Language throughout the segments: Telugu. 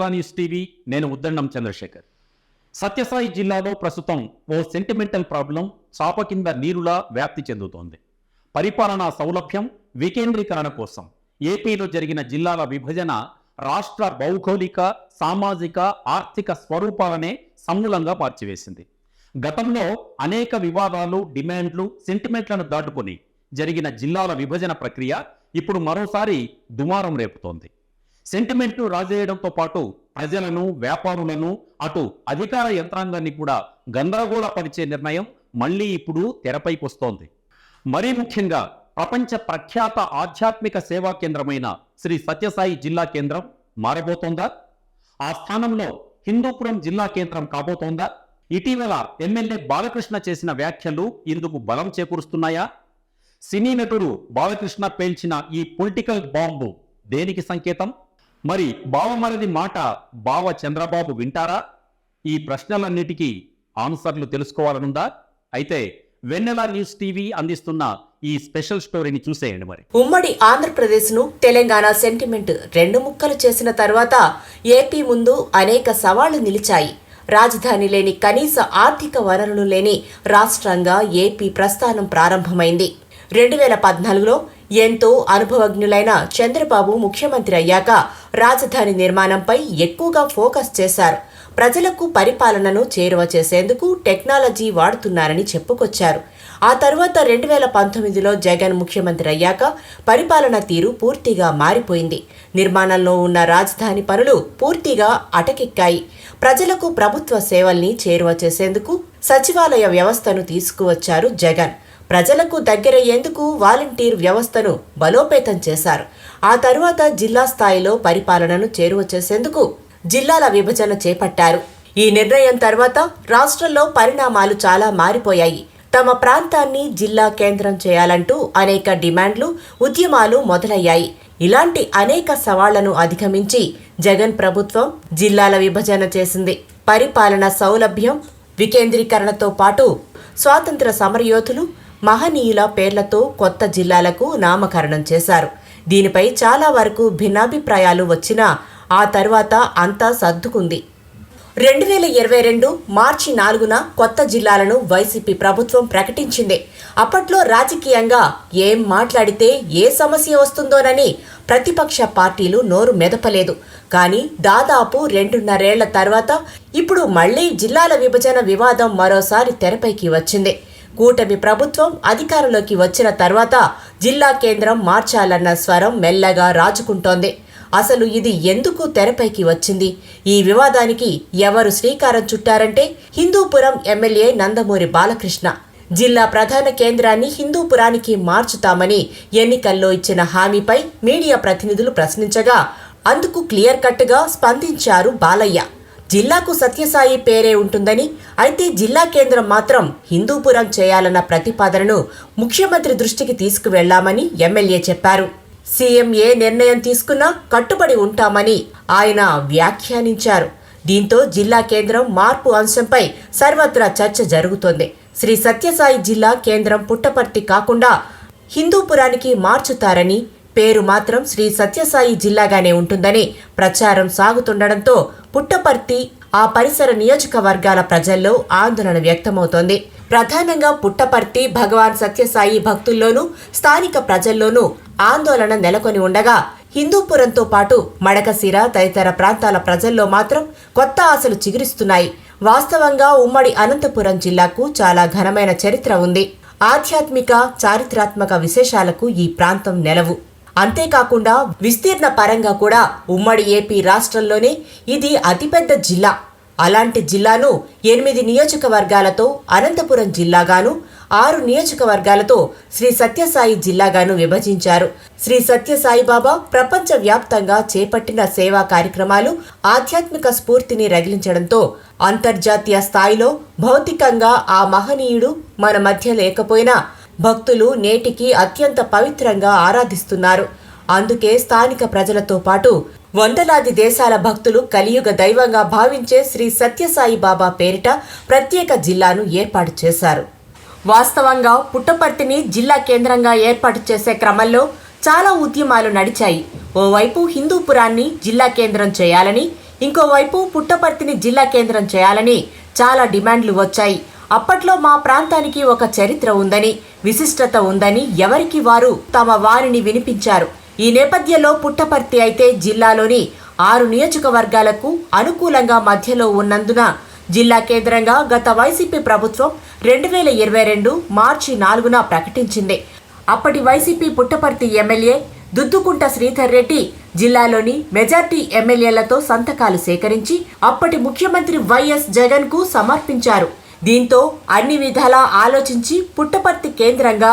వెన్నెల న్యూస్ టీవీ. నేను ఉద్దండం చంద్రశేఖర్. సత్యసాయి జిల్లాలో ప్రస్తుతం ఓ సెంటిమెంటల్ ప్రాబ్లం చాప కింద నీరులా వ్యాప్తి చెందుతోంది. పరిపాలనా సౌలభ్యం వికేంద్రీకరణ కోసం ఏపీలో జరిగిన జిల్లాల విభజన రాష్ట్ర భౌగోళిక, సామాజిక, ఆర్థిక స్వరూపాలనే సమూలంగా మార్చివేసింది. గతంలో అనేక వివాదాలు, డిమాండ్లు, సెంటిమెంట్లను దాటుకుని జరిగిన జిల్లాల విభజన ప్రక్రియ ఇప్పుడు మరోసారి దుమారం రేపుతోంది. సెంటిమెంట్ను రాజేయడంతో పాటు ప్రజలను, వ్యాపారులను, అటు అధికార యంత్రాంగాన్ని కూడా గందరగోళపరిచే నిర్ణయం మళ్లీ ఇప్పుడు తెరపైకి వస్తోంది. మరీ ముఖ్యంగా ప్రపంచ ప్రఖ్యాత ఆధ్యాత్మిక సేవా కేంద్రమైన శ్రీ సత్యసాయి జిల్లా కేంద్రం మారబోతోందా? ఆ స్థానంలో హిందూపురం జిల్లా కేంద్రం కాబోతోందా? ఇటీవల ఎమ్మెల్యే బాలకృష్ణ చేసిన వ్యాఖ్యలు ఇందుకు బలం చేకూరుస్తున్నాయా? సినీ నటుడు బాలకృష్ణ పేల్చిన ఈ పొలిటికల్ బాంబు దేనికి సంకేతం? మరి బావమరిది మాట బావ చంద్రబాబు వింటారా? ఈ ప్రశ్నలన్నిటికీ ఆన్సర్లు తెలుసుకోవాలనుందా? అయితే వెన్నెల న్యూస్ టీవీ అందిస్తున్న ఈ స్పెషల్ స్టోరీని చూసేయండి. మరి ఉమ్మడి ఆంధ్రప్రదేశ్ ను తెలంగాణ సెంటిమెంట్ రెండు ముక్కలు చేసిన తర్వాత ఏపీ ముందు అనేక సవాళ్లు నిలిచాయి. రాజధాని లేని, కనీస ఆర్థిక వనరులు లేని రాష్ట్రంగా ఏపీ ప్రస్థానం ప్రారంభమైంది. 2014లో ఎంతో అనుభవజ్ఞులైన చంద్రబాబు ముఖ్యమంత్రి అయ్యాక రాజధాని నిర్మాణంపై ఎక్కువగా ఫోకస్ చేశారు. ప్రజలకు పరిపాలనను చేరువ చేసేందుకు టెక్నాలజీ వాడుతున్నారని చెప్పుకొచ్చారు. ఆ తర్వాత 2019లో జగన్ ముఖ్యమంత్రి అయ్యాక పరిపాలన తీరు పూర్తిగా మారిపోయింది. నిర్మాణంలో ఉన్న రాజధాని పనులు పూర్తిగా అటకెక్కాయి. ప్రజలకు ప్రభుత్వ సేవల్ని చేరువ చేసేందుకు సచివాలయ వ్యవస్థను తీసుకువచ్చారు జగన్. ప్రజలకు దగ్గరయ్యేందుకు వాలంటీర్ వ్యవస్థను బలోపేతం చేశారు. ఆ తర్వాత జిల్లా స్థాయిలో పరిపాలనను చేరువ చేసేందుకు జిల్లాల విభజన చేపట్టారు. ఈ నిర్ణయం తర్వాత రాష్ట్రంలో పరిణామాలు చాలా మారిపోయాయి. తమ ప్రాంతాన్ని జిల్లా కేంద్రం చేయాలంటూ అనేక డిమాండ్లు, ఉద్యమాలు మొదలయ్యాయి. ఇలాంటి అనేక సవాళ్లను అధిగమించి జగన్ ప్రభుత్వం జిల్లాల విభజన చేసింది. పరిపాలన సౌలభ్యం వికేంద్రీకరణతో పాటు స్వాతంత్ర సమరయోధులు, మహనీయుల పేర్లతో కొత్త జిల్లాలకు నామకరణం చేశారు. దీనిపై చాలా వరకు భిన్నాభిప్రాయాలు వచ్చినా ఆ తర్వాత అంతా సర్దుకుంది. 2022 మార్చి 4న కొత్త జిల్లాలను వైసీపీ ప్రభుత్వం ప్రకటించింది. అప్పట్లో రాజకీయంగా ఏం మాట్లాడితే ఏ సమస్య వస్తుందోనని ప్రతిపక్ష పార్టీలు నోరు మెదపలేదు. కానీ దాదాపు 2.5 ఏళ్ల తర్వాత ఇప్పుడు మళ్లీ జిల్లాల విభజన వివాదం మరోసారి తెరపైకి వచ్చింది. కూటమి ప్రభుత్వం అధికారంలోకి వచ్చిన తర్వాత జిల్లా కేంద్రం మార్చాలన్న స్వరం మెల్లగా రాజుకుంటోంది. అసలు ఇది ఎందుకు తెరపైకి వచ్చింది? ఈ వివాదానికి ఎవరు శ్రీకారం చుట్టారంటే హిందూపురం ఎమ్మెల్యే నందమూరి బాలకృష్ణ. జిల్లా ప్రధాన కేంద్రాన్ని హిందూపురానికి మార్చుతామని ఎన్నికల్లో ఇచ్చిన హామీపై మీడియా ప్రతినిధులు ప్రశ్నించగా అందుకు క్లియర్ కట్గా స్పందించారు బాలయ్య. జిల్లాకు సత్యసాయి పేరే ఉంటుందని, అయితే జిల్లా కేంద్రం మాత్రం హిందూపురం చేయాలన్న ప్రతిపాదనను ముఖ్యమంత్రి దృష్టికి తీసుకువెళ్లామని ఎమ్మెల్యే చెప్పారు. సీఎం ఏ నిర్ణయం తీసుకున్నా కట్టుబడి ఉంటామని ఆయన వ్యాఖ్యానించారు. దీంతో జిల్లా కేంద్రం మార్పు అంశంపై సర్వత్రా చర్చ జరుగుతోంది. శ్రీ సత్యసాయి జిల్లా కేంద్రం పుట్టపర్తి కాకుండా హిందూపురానికి మార్చుతారని, పేరు మాత్రం శ్రీ సత్యసాయి జిల్లాగానే ఉంటుందని ప్రచారం సాగుతుండటంతో పుట్టపర్తి, ఆ పరిసర నియోజకవర్గాల ప్రజల్లో ఆందోళన వ్యక్తమవుతోంది. ప్రధానంగా పుట్టపర్తి భగవాన్ సత్యసాయి భక్తుల్లోనూ స్థానిక ప్రజల్లోనూ ఆందోళన నెలకొని ఉండగా హిందూపురంతో పాటు మడకశిర తదితర ప్రాంతాల ప్రజల్లో మాత్రం కొత్త ఆశలు చిగురిస్తున్నాయి. వాస్తవంగా ఉమ్మడి అనంతపురం జిల్లాకు చాలా ఘనమైన చరిత్ర ఉంది. ఆధ్యాత్మిక, చారిత్రాత్మక విశేషాలకు ఈ ప్రాంతం నెలవు. అంతేకాకుండా విస్తీర్ణ పరంగా కూడా ఉమ్మడి ఏపీ రాష్ట్రంలోనే ఇది అతిపెద్ద జిల్లా. అలాంటి జిల్లాను 8 నియోజకవర్గాలతో అనంతపురం జిల్లాగాను, 6 నియోజకవర్గాలతో శ్రీ సత్యసాయి జిల్లాగాను విభజించారు. శ్రీ సత్యసాయి బాబా ప్రపంచ వ్యాప్తంగా చేపట్టిన సేవా కార్యక్రమాలు ఆధ్యాత్మిక స్ఫూర్తిని రగిలించడంతో అంతర్జాతీయ స్థాయిలో భౌతికంగా ఆ మహనీయుడు మన మధ్య లేకపోయినా భక్తులు నేటికి అత్యంత పవిత్రంగా ఆరాధిస్తున్నారు. అందుకే స్థానిక ప్రజలతో పాటు వందలాది దేశాల భక్తులు కలియుగ దైవంగా భావించే శ్రీ సత్యసాయి బాబా పేరిట ప్రత్యేక జిల్లాను ఏర్పాటు చేశారు. వాస్తవంగా పుట్టపర్తిని జిల్లా కేంద్రంగా ఏర్పాటు చేసే క్రమంలో చాలా ఉద్యమాలు నడిచాయి. ఓవైపు హిందూపురాన్ని జిల్లా కేంద్రం చేయాలని, ఇంకోవైపు పుట్టపర్తిని జిల్లా కేంద్రం చేయాలని చాలా డిమాండ్లు వచ్చాయి. అప్పట్లో మా ప్రాంతానికి ఒక చరిత్ర ఉందని, విశిష్టత ఉందని ఎవరికి వారు తమ వారిని వినిపించారు. ఈ నేపథ్యంలో పుట్టపర్తి అయితే జిల్లాలోని 6 నియోజకవర్గాలకు అనుకూలంగా మధ్యలో ఉన్నందున జిల్లా కేంద్రంగా గత వైసీపీ ప్రభుత్వం 2022 మార్చి 4న ప్రకటించింది. అప్పటి వైసీపీ పుట్టపర్తి ఎమ్మెల్యే దుద్దుకుంట శ్రీధర్ రెడ్డి జిల్లాలోని మెజార్టీ ఎమ్మెల్యేలతో సంతకాలు సేకరించి అప్పటి ముఖ్యమంత్రి వైఎస్ జగన్ కు సమర్పించారు. దీంతో అన్ని విధాలా ఆలోచించి పుట్టపర్తి కేంద్రంగా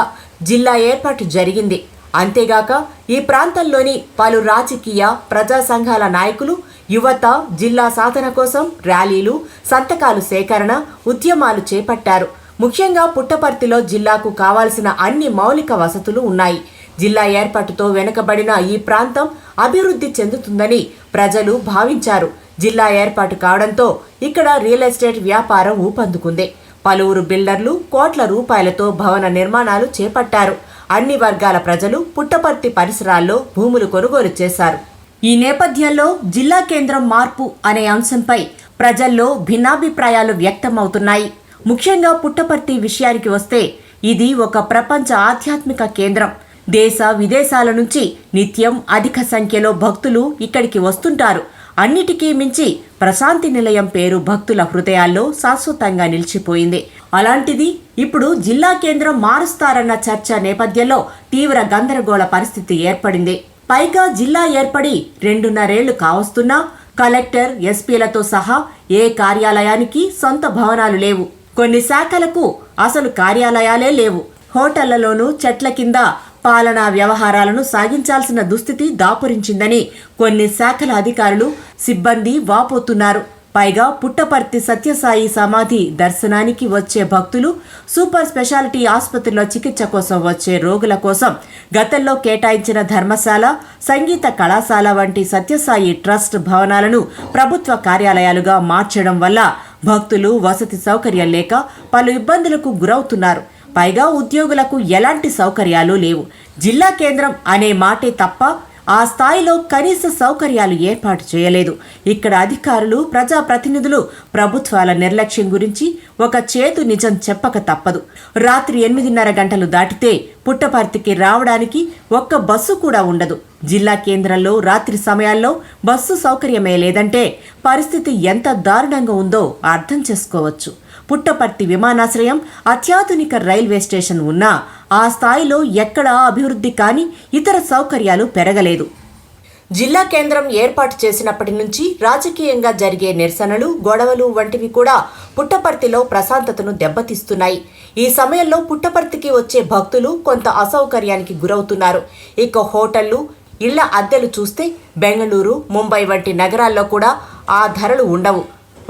జిల్లా ఏర్పాటు జరిగింది. అంతేగాక ఈ ప్రాంతంలోని పలు రాజకీయ ప్రజా సంఘాల నాయకులు, యువత జిల్లా సాధన కోసం ర్యాలీలు, సంతకాలు సేకరణ, ఉద్యమాలు చేపట్టారు. ముఖ్యంగా పుట్టపర్తిలో జిల్లాకు కావాల్సిన అన్ని మౌలిక వసతులు ఉన్నాయి. జిల్లా ఏర్పాటుతో వెనుకబడిన ఈ ప్రాంతం అభివృద్ధి చెందుతుందని ప్రజలు భావించారు. జిల్లా ఏర్పాటు కావడంతో ఇక్కడ రియల్ ఎస్టేట్ వ్యాపారం ఊపందుకుంది. పలువురు బిల్డర్లు కోట్ల రూపాయలతో భవన నిర్మాణాలు చేపట్టారు. అన్ని వర్గాల ప్రజలు పుట్టపర్తి పరిసరాల్లో భూములు కొనుగోలు చేశారు. ఈ నేపథ్యంలో జిల్లా కేంద్రం మార్పు అనే అంశంపై ప్రజల్లో భిన్నాభిప్రాయాలు వ్యక్తమవుతున్నాయి. ముఖ్యంగా పుట్టపర్తి విషయానికి వస్తే ఇది ఒక ప్రపంచ ఆధ్యాత్మిక కేంద్రం. దేశ విదేశాల నుంచి నిత్యం అధిక సంఖ్యలో భక్తులు ఇక్కడికి వస్తుంటారు. అన్నిటికీ మించి ప్రశాంతి నిలయం పేరు భక్తుల హృదయాల్లో శాశ్వతంగా నిలిచిపోయింది. అలాంటిది ఇప్పుడు జిల్లా కేంద్రం మారుస్తారన్న చర్చ నేపథ్యంలో తీవ్ర గందరగోళ పరిస్థితి ఏర్పడింది. పైగా జిల్లా ఏర్పడి 2.5 ఏళ్లు కావస్తున్నా కలెక్టర్, ఎస్పీలతో సహా ఏ కార్యాలయానికి సొంత భవనాలు లేవు. కొన్ని శాఖలకు అసలు కార్యాలయాలే లేవు. హోటళ్లలోనూ చెట్ల కింద పాలనా వ్యవహారాలను సాగించాల్సిన దుస్థితి దాపురించిందని కొన్ని శాఖల అధికారులు, సిబ్బంది వాపోతున్నారు. పైగా పుట్టపర్తి సత్యసాయి సమాధి దర్శనానికి వచ్చే భక్తులు, సూపర్ స్పెషాలిటీ ఆసుపత్రిలో చికిత్స కోసం వచ్చే రోగుల కోసం గతంలో కేటాయించిన ధర్మశాల, సంగీత కళాశాల వంటి సత్యసాయి ట్రస్ట్ భవనాలను ప్రభుత్వ కార్యాలయాలుగా మార్చడం వల్ల భక్తులు వసతి సౌకర్యం లేక పలు ఇబ్బందులకు గురవుతున్నారు. పైగా ఉద్యోగులకు ఎలాంటి సౌకర్యాలు లేవు. జిల్లా కేంద్రం అనే మాటే తప్ప ఆ స్థాయిలో కనీస సౌకర్యాలు ఏర్పాటు చేయలేదు. ఇక్కడ అధికారులు, ప్రజాప్రతినిధులు ప్రభుత్వాల నిర్లక్ష్యం గురించి ఒక చేదు నిజం చెప్పక తప్పదు. రాత్రి 8:30 గంటలు దాటితే పుట్టపర్తికి రావడానికి ఒక్క బస్సు కూడా ఉండదు. జిల్లా కేంద్రంలో రాత్రి సమయాల్లో బస్సు సౌకర్యమే లేదంటే పరిస్థితి ఎంత దారుణంగా ఉందో అర్థం చేసుకోవచ్చు. పుట్టపర్తి విమానాశ్రయం, అత్యాధునిక రైల్వే స్టేషన్ ఉన్నా ఆ స్థాయిలో ఎక్కడా అభివృద్ధి కాని ఇతర సౌకర్యాలు పెరగలేదు. జిల్లా కేంద్రం ఏర్పాటు చేసినప్పటి నుంచి రాజకీయంగా జరిగే నిరసనలు, గొడవలు వంటివి కూడా పుట్టపర్తిలో ప్రశాంతతను దెబ్బతీస్తున్నాయి. ఈ సమయంలో పుట్టపర్తికి వచ్చే భక్తులు కొంత అసౌకర్యానికి గురవుతున్నారు. ఇక హోటళ్లు, ఇళ్ల అద్దెలు చూస్తే బెంగళూరు, ముంబై వంటి నగరాల్లో కూడా ఆ ధరలు ఉండవు.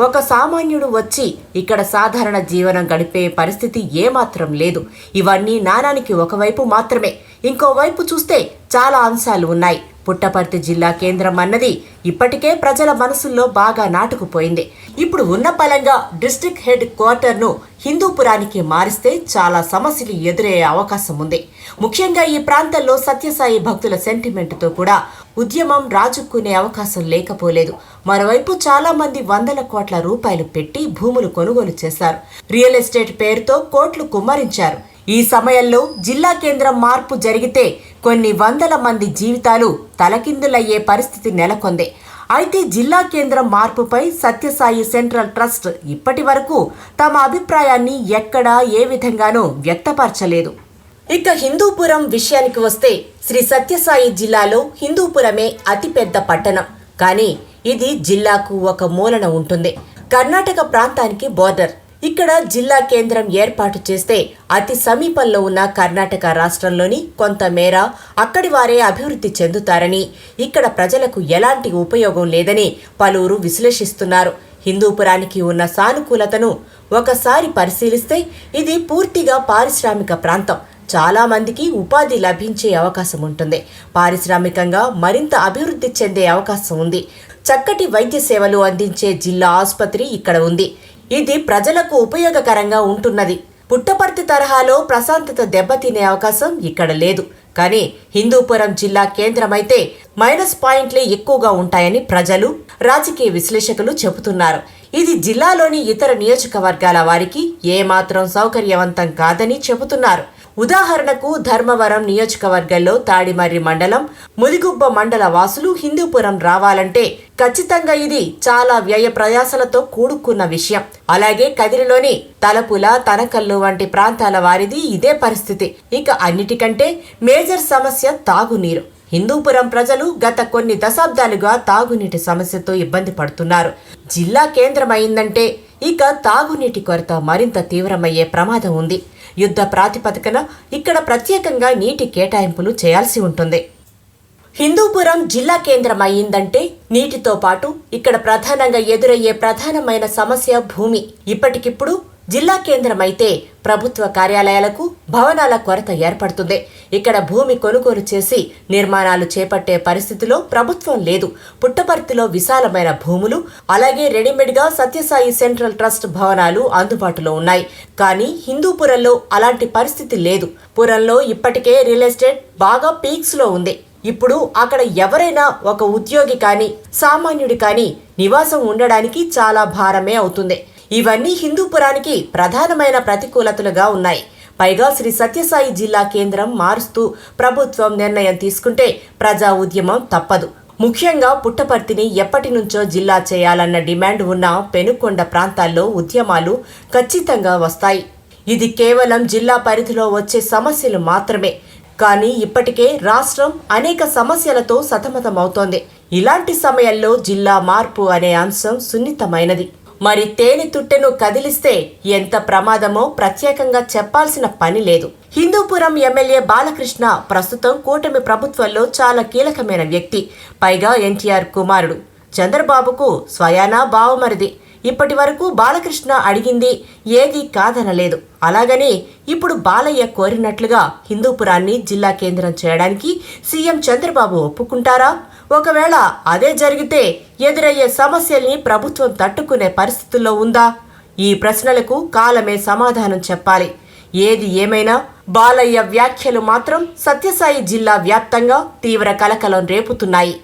ఒక సామాన్యుడు వచ్చి ఇక్కడ సాధారణ జీవనం గడిపే పరిస్థితి ఏమాత్రం లేదు. ఇవన్నీ నాణానికి ఒకవైపు మాత్రమే. ఇంకోవైపు చూస్తే చాలా అంశాలు ఉన్నాయి. పుట్టపర్తి జిల్లా కేంద్రం అన్నది ఇప్పటికే ప్రజల మనసుల్లో బాగా నాటుకుపోయింది. ఇప్పుడు ఉన్న పలంగా డిస్ట్రిక్ట్ హెడ్ క్వార్టర్ను హిందూపురానికి మారిస్తే చాలా సమస్యలు ఎదురయ్యే అవకాశం ఉంది. ముఖ్యంగా ఈ ప్రాంతంలో సత్యసాయి భక్తుల సెంటిమెంటుతో కూడా ఉద్యమం రాజుక్కునే అవకాశం లేకపోలేదు. మరోవైపు చాలా మంది వందల కోట్ల రూపాయలు పెట్టి భూములు కొనుగోలు చేశారు. రియల్ ఎస్టేట్ పేరుతో కోట్లు కుమ్మరించారు. ఈ సమయంలో జిల్లా కేంద్రం మార్పు జరిగితే కొన్ని వందల మంది జీవితాలు తలకిందులయ్యే పరిస్థితి నెలకొంది. అయితే జిల్లా కేంద్రం మార్పుపై సత్యసాయి సెంట్రల్ ట్రస్ట్ ఇప్పటి వరకు తమ అభిప్రాయాన్ని ఎక్కడా ఏ విధంగానూ వ్యక్తపరచలేదు. ఇక హిందూపురం విషయానికి వస్తే శ్రీ సత్యసాయి జిల్లాలో హిందూపురమే అతిపెద్ద పట్టణం. కానీ ఇది జిల్లాకు ఒక మూలన ఉంటుంది. కర్ణాటక ప్రాంతానికి బోర్డర్. ఇక్కడ జిల్లా కేంద్రం ఏర్పాటు చేస్తే అతి సమీపంలో ఉన్న కర్ణాటక రాష్ట్రంలోని కొంతమేర అక్కడి వారే అభివృద్ధి చెందుతారని, ఇక్కడ ప్రజలకు ఎలాంటి ఉపయోగం లేదని పలువురు విశ్లేషిస్తున్నారు. హిందూపురానికి ఉన్న సానుకూలతను ఒకసారి పరిశీలిస్తే ఇది పూర్తిగా పారిశ్రామిక ప్రాంతం. చాలా మందికి ఉపాధి లభించే అవకాశం ఉంటుంది. పారిశ్రామికంగా మరింత అభివృద్ధి చెందే అవకాశం ఉంది. చక్కటి వైద్య సేవలు అందించే జిల్లా ఆసుపత్రి ఇక్కడ ఉంది. ఇది ప్రజలకు ఉపయోగకరంగా ఉంటున్నది. పుట్టపర్తి తరహాలో ప్రశాంతత దెబ్బతినే అవకాశం ఇక్కడ లేదు. కానీ హిందూపురం జిల్లా కేంద్రమైతే మైనస్ పాయింట్లే ఎక్కువగా ఉంటాయని ప్రజలు, రాజకీయ విశ్లేషకులు చెబుతున్నారు. ఇది జిల్లాలోని ఇతర నియోజకవర్గాల వారికి ఏమాత్రం సౌకర్యవంతం కాదని చెబుతున్నారు. ఉదాహరణకు ధర్మవరం నియోజకవర్గంలో తాడిమర్రి మండలం, ముదిగుబ్బ మండల వాసులు హిందూపురం రావాలంటే ఖచ్చితంగా ఇది చాలా వ్యయ ప్రయాసలతో కూడుకున్న విషయం. అలాగే కదిరిలోని తలపుల, తనకల్లు వంటి ప్రాంతాల వారిది ఇదే పరిస్థితి. ఇక అన్నిటికంటే మేజర్ సమస్య తాగునీరు. హిందూపురం ప్రజలు గత కొన్ని దశాబ్దాలుగా తాగునీటి సమస్యతో ఇబ్బంది పడుతున్నారు. జిల్లా కేంద్రం అయిందంటే ఇక తాగునీటి కొరత మరింత తీవ్రమయ్యే ప్రమాదం ఉంది. యుద్ధ ప్రాతిపదికన ఇక్కడ ప్రత్యేకంగా నీటి కేటాయింపులు చేయాల్సి ఉంటుంది. హిందూపురం జిల్లా కేంద్రం అయ్యిందంటే నీటితో పాటు ఇక్కడ ప్రధానంగా ఎదురయ్యే ప్రధానమైన సమస్య భూమి. ఇప్పటికిప్పుడు జిల్లా కేంద్రం అయితే ప్రభుత్వ కార్యాలయాలకు భవనాల కొరత ఏర్పడుతుంది. ఇక్కడ భూమి కొనుగోలు చేసి నిర్మాణాలు చేపట్టే పరిస్థితిలో ప్రభుత్వం లేదు. పుట్టపర్తిలో విశాలమైన భూములు, అలాగే రెడీమేడ్గా సత్యసాయి సెంట్రల్ ట్రస్ట్ భవనాలు అందుబాటులో ఉన్నాయి. కానీ హిందూపురంలో అలాంటి పరిస్థితి లేదు. పురంలో ఇప్పటికే రియల్ ఎస్టేట్ బాగా పీక్స్లో ఉంది. ఇప్పుడు అక్కడ ఎవరైనా ఒక ఉద్యోగి కానీ సామాన్యుడి కానీ నివాసం ఉండడానికి చాలా భారమే అవుతుంది. ఇవన్నీ హిందూపురానికి ప్రధానమైన ప్రతికూలతలుగా ఉన్నాయి. పైగా శ్రీ సత్యసాయి జిల్లా కేంద్రం మారుస్తూ ప్రభుత్వం నిర్ణయం తీసుకుంటే ప్రజా ఉద్యమం తప్పదు. ముఖ్యంగా పుట్టపర్తిని ఎప్పటి నుంచో జిల్లా చేయాలన్న డిమాండ్ ఉన్న పెనుకొండ ప్రాంతాల్లో ఉద్యమాలు ఖచ్చితంగా వస్తాయి. ఇది కేవలం జిల్లా పరిధిలో వచ్చే సమస్యలు మాత్రమే. కానీ ఇప్పటికే రాష్ట్రం అనేక సమస్యలతో సతమతమవుతోంది. ఇలాంటి సమయంలో జిల్లా మార్పు అనే అంశం సున్నితమైనది. మరి తేనె తుట్టెను కదిలిస్తే ఎంత ప్రమాదమో ప్రత్యేకంగా చెప్పాల్సిన పని లేదు. హిందూపురం ఎమ్మెల్యే బాలకృష్ణ ప్రస్తుతం కూటమి ప్రభుత్వంలో చాలా కీలకమైన వ్యక్తి. పైగా ఎన్టీఆర్ కుమారుడు. చంద్రబాబుకు స్వయానా బావమరిది. ఇప్పటి వరకు బాలకృష్ణ అడిగింది ఏదీ కాదనలేదు. అలాగని ఇప్పుడు బాలయ్య కోరినట్లుగా హిందూపురాన్ని జిల్లా కేంద్రం చేయడానికి సీఎం చంద్రబాబు ఒప్పుకుంటారా? ఒకవేళ అదే జరిగితే ఎదురయ్యే సమస్యల్ని ప్రభుత్వం తట్టుకునే పరిస్థితుల్లో ఉందా? ఈ ప్రశ్నలకు కాలమే సమాధానం చెప్పాలి. ఏది ఏమైనా బాలయ్య వ్యాఖ్యలు మాత్రం సత్యసాయి జిల్లా వ్యాప్తంగా తీవ్ర కలకలం రేపుతున్నాయి.